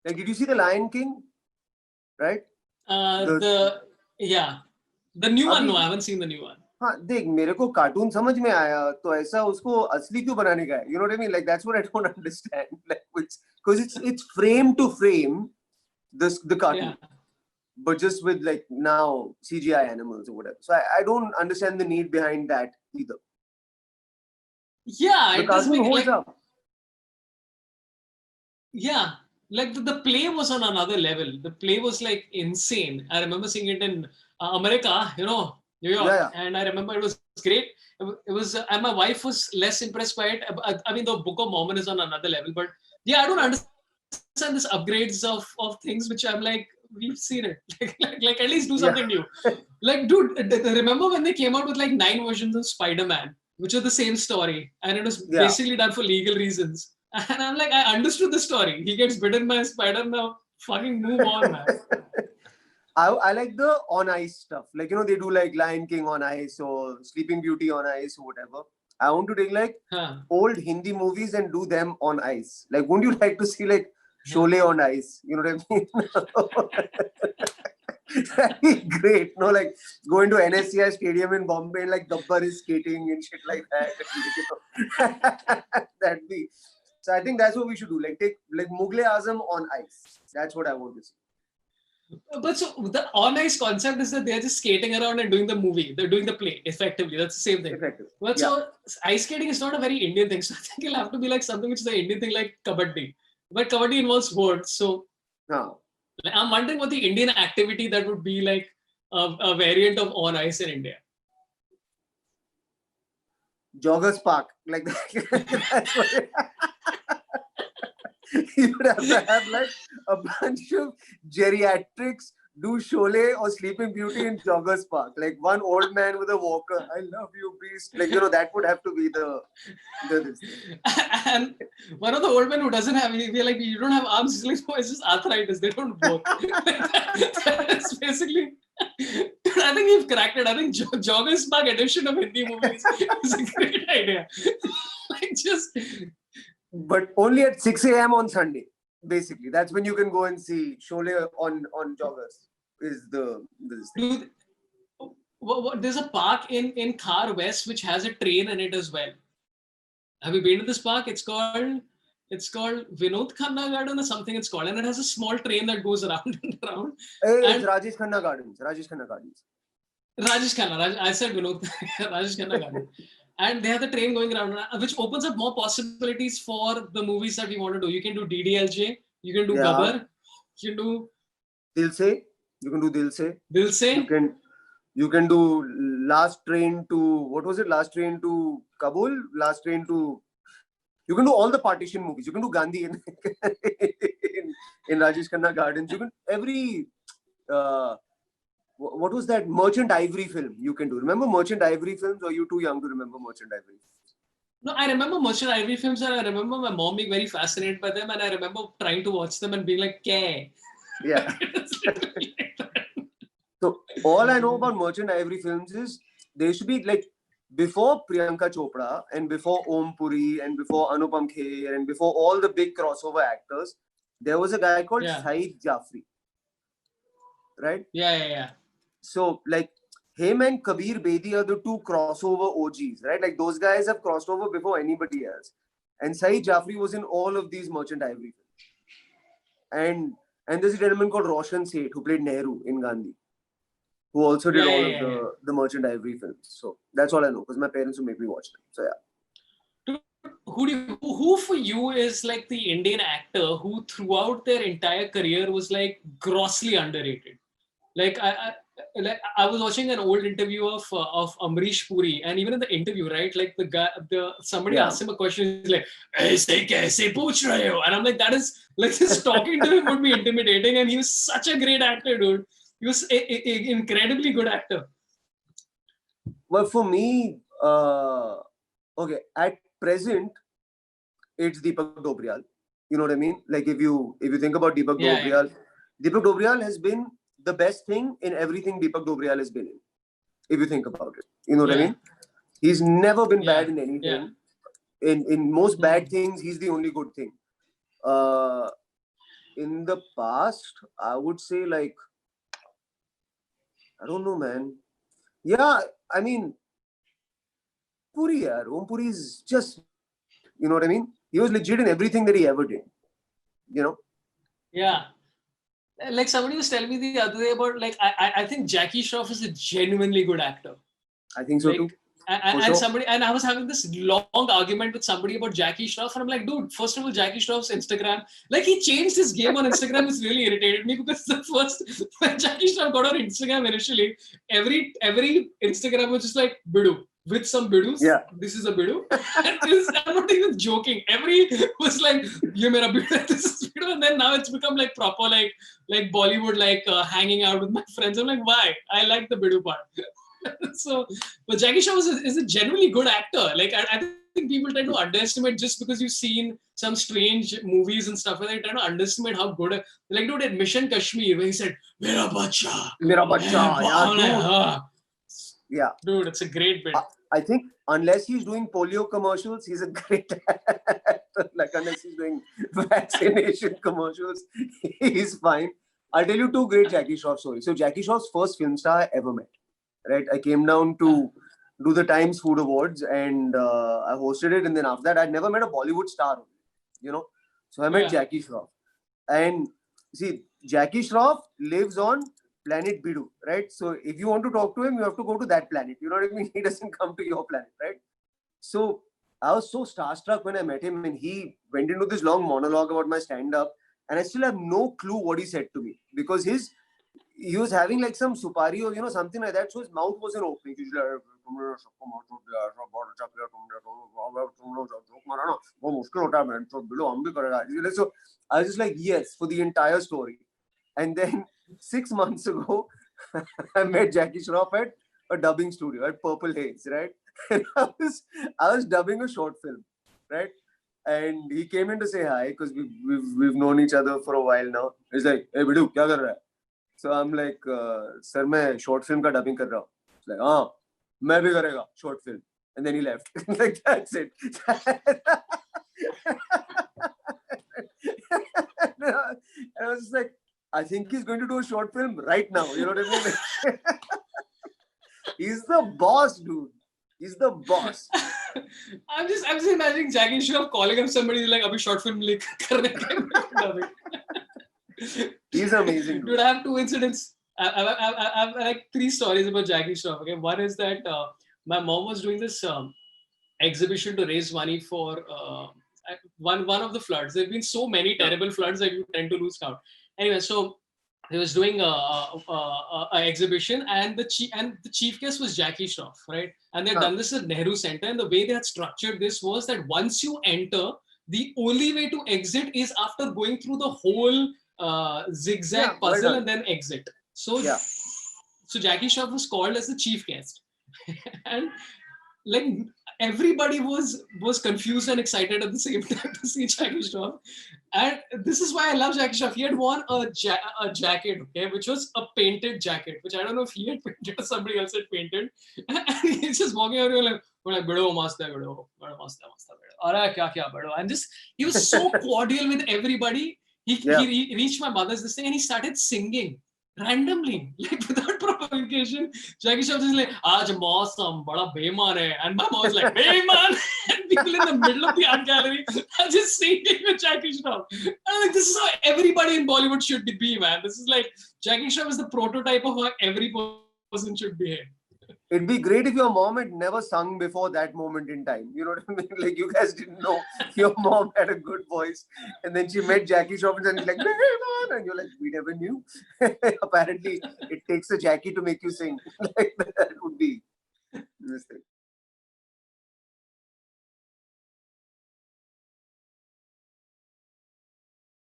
Like, did you see The Lion King? Right? The new one. No, I haven't seen the new one. हाँ देख मेरे को cartoon समझ में आया तो ऐसा उसको असली क्यों बनाने का है? You know what I mean? Like that's what I don't understand. Like because it's frame to frame the cartoon, but just with like now CGI animals or whatever. So I don't understand the need behind that either. Yeah, the it does cartoon make holds up. Yeah, like the play was on another level. The play was like insane. I remember seeing it in America, New York, and I remember it was great. It was, and my wife was less impressed by it. I mean, the Book of Mormon is on another level, but yeah, I don't understand this upgrades of things which I'm like, we've seen it. like at least do something new. Like, dude, remember when they came out with like 9 versions of Spider-Man, which are the same story, and it was basically done for legal reasons. And I'm like, I understood the story. He gets bitten by a spider now. Fucking move on, man. I like the on ice stuff. Like, they do like Lion King on ice or Sleeping Beauty on ice or whatever. I want to take like old Hindi movies and do them on ice. Like, wouldn't you like to see like Sholay on ice? You know what I mean? That'd be great. No, like going to NSCI Stadium in Bombay and like Gabbar is skating and shit like that. That'd be. So I think that's what we should do. Like take like Mughal Azam on ice. That's what I want to see. But so the on ice concept is that they're just skating around and doing the movie. They're doing the play effectively. That's the same thing. But so ice skating is not a very Indian thing. So I think it'll have to be like something which is an Indian thing like kabaddi. But kabaddi involves words. So I'm wondering what the Indian activity that would be like a variant of on ice in India. Joggers Park. Like that's what you would have to have like a bunch of geriatrics do Sholay or Sleeping Beauty in Joggers Park. Like one old man with a walker. I love you, beast. Like, that would have to be the this thing. And one of the old men who doesn't have, we're like, you don't have arms. He's like, no, it's just arthritis. They don't work. That's basically, I think we've cracked it. I think Joggers Park edition of Hindi movies is a great idea. Like just... But only at 6 a.m. on Sunday, basically. That's when you can go and see Sholay on joggers. Is this thing. Dude, there's a park in Khar West which has a train in it as well. Have you been to this park? It's called Vinod Khanna Garden or something it's called. And it has a small train that goes around and around. It's Rajesh Khanna Gardens. Rajesh Khanna. I said Vinod. Rajesh Khanna Garden. And they have the train going around, which opens up more possibilities for the movies that we want to do. You can do DDLJ, you can do Gabbar, you can do Dil Se. You can do Dil Se. Dil Se. You can do Last Train to, what was it? Last Train to Kabul, Last Train to. You can do all the partition movies. You can do Gandhi in Rajesh Khanna Gardens. You can every. What was that Merchant Ivory film you can do? Remember Merchant Ivory films, or are you too young to remember Merchant Ivory films? No, I remember Merchant Ivory films, and I remember my mom being very fascinated by them, and I remember trying to watch them and being like, "Kya?" Yeah. So all I know about Merchant Ivory films is they should be like before Priyanka Chopra and before Om Puri and before Anupam Kher and before all the big crossover actors, there was a guy called Saeed Jaffrey. Right? Yeah. So, like, him and Kabir Bedi are the two crossover OGs, right? Like, those guys have crossed over before anybody else. And Saeed Jaffrey was in all of these Merchant Ivory films. And there's a gentleman called Roshan Seth who played Nehru in Gandhi, who also did all of the Merchant Ivory films. So, that's all I know, because my parents would make me watch them. So, yeah. Who for you is like the Indian actor who throughout their entire career was like grossly underrated? Like I was watching an old interview of Amrish Puri, and even in the interview, right, like somebody asked him a question, he's like, "Aise kaise pooch rahe ho?" And I'm like, that is like just talking to him would be intimidating, and he was such a great actor, dude. He was an incredibly good actor. Well, for me, okay, at present, it's Deepak Dobriyal. You know what I mean? Like if you think about Deepak Dobriyal, Deepak Dobriyal has been the best thing in everything Deepak Dobriyal has been in. If you think about it, you know what I mean? He's never been bad in anything. In most bad things, he's the only good thing. in the past, I would say like, I don't know, man. Yeah, I mean, Puri, yaar. Om Puri is just, you know what I mean? He was legit in everything that he ever did. You know? Yeah. Like somebody was telling me the other day about like I think Jackie Shroff is a genuinely good actor. I think so like, too. And sure. somebody, and I was having this long argument with somebody about Jackie Shroff, and I'm like, dude, first of all, Jackie Shroff's Instagram, like he changed his game on Instagram. It's really irritated me because the first when Jackie Shroff got on Instagram initially, every Instagram was just like Bidu with some Bidus. Yeah. This is a Bidu. I'm not even joking. Every was like, "Ye mera Bidu, this is Bidu," and then now it's become like proper like Bollywood, like hanging out with my friends. I'm like, why? I like the Bidu part. So, but Jackie Shroff is a genuinely good actor. Like I think people tend to underestimate just because you've seen some strange movies and stuff, and they tend to underestimate how good. Like dude, at Mission Kashmir, where he said "Mera bacha," yeah, yeah, dude, it's a great bit. I think unless he's doing polio commercials, he's a great actor. Like unless he's doing vaccination commercials, he's fine. I'll tell you two great Jackie Shroff stories. So Jackie Shroff's first film star I ever met. Right, I came down to do the Times Food Awards and I hosted it. And then after that, I'd never met a Bollywood star, you know. So I met Jackie Shroff. And see, Jackie Shroff lives on planet Bidu, right? So if you want to talk to him, you have to go to that planet. You know what I mean? He doesn't come to your planet, right? So I was so starstruck when I met him, and he went into this long monologue about my stand-up, and I still have no clue what he said to me because he was having like some supari or, you know, something like that. So his mouth wasn't opening. He's like, so I was just like, yes, for the entire story. And then 6 months ago, I met Jackie Shroff at a dubbing studio at Purple Haze, right? And I was dubbing a short film, right? And he came in to say hi because we've known each other for a while now. He's like, hey, Bidu, kya kar raha hai? So I'm like, sir, मैं short film का dubbing कर रहा हूँ. He's like, हाँ, मैं भी करेगा short film. And then he left. Like, that's it. And I was just like, I think he's going to do a short film right now. You know what I mean? He's the boss, dude. He's the boss. I'm just imagining Jackie Shroff calling up somebody like, "Abhi short film like karne ke." He's amazing. Dude, I have two incidents. I have like 3 stories about Jackie Shroff. Okay, one is that my mom was doing this exhibition to raise money for one of the floods. There have been so many terrible floods that you tend to lose count. Anyway, so he was doing a exhibition, and the chief guest was Jackie Shroff, right? And they'd done this at Nehru Center, and the way they had structured this was that once you enter, the only way to exit is after going through the whole zigzag puzzle and then exit. So, so Jackie Shroff was called as the chief guest, and like everybody was confused and excited at the same time to see Jackie Shroff. And this is why I love Jackie Shroff. He had worn a jacket, okay, which was a painted jacket, which I don't know if he had painted or somebody else had painted. And he's just walking around like, "Bido, mast hai, bido, mast hai, bido. Arey, kya, bido." And just, he was so cordial with everybody. He reached my mother's this thing and he started singing randomly, like without provocation. Jackie Shroff is like, "Aaj mausam bada beeman hai," and my mom was like, "Beeman," and people in the middle of the art gallery are just singing with Jackie Shroff. I'm like, this is how everybody in Bollywood should be, man. This is like, Jackie Shroff is the prototype of how every person should behave. It'd be great if your mom had never sung before that moment in time. You know what I mean? Like, you guys didn't know your mom had a good voice. And then she met Jackie Shroff and she's like, "Hey, man." And you're like, we never knew. Apparently, it takes a Jackie to make you sing. Like, that would be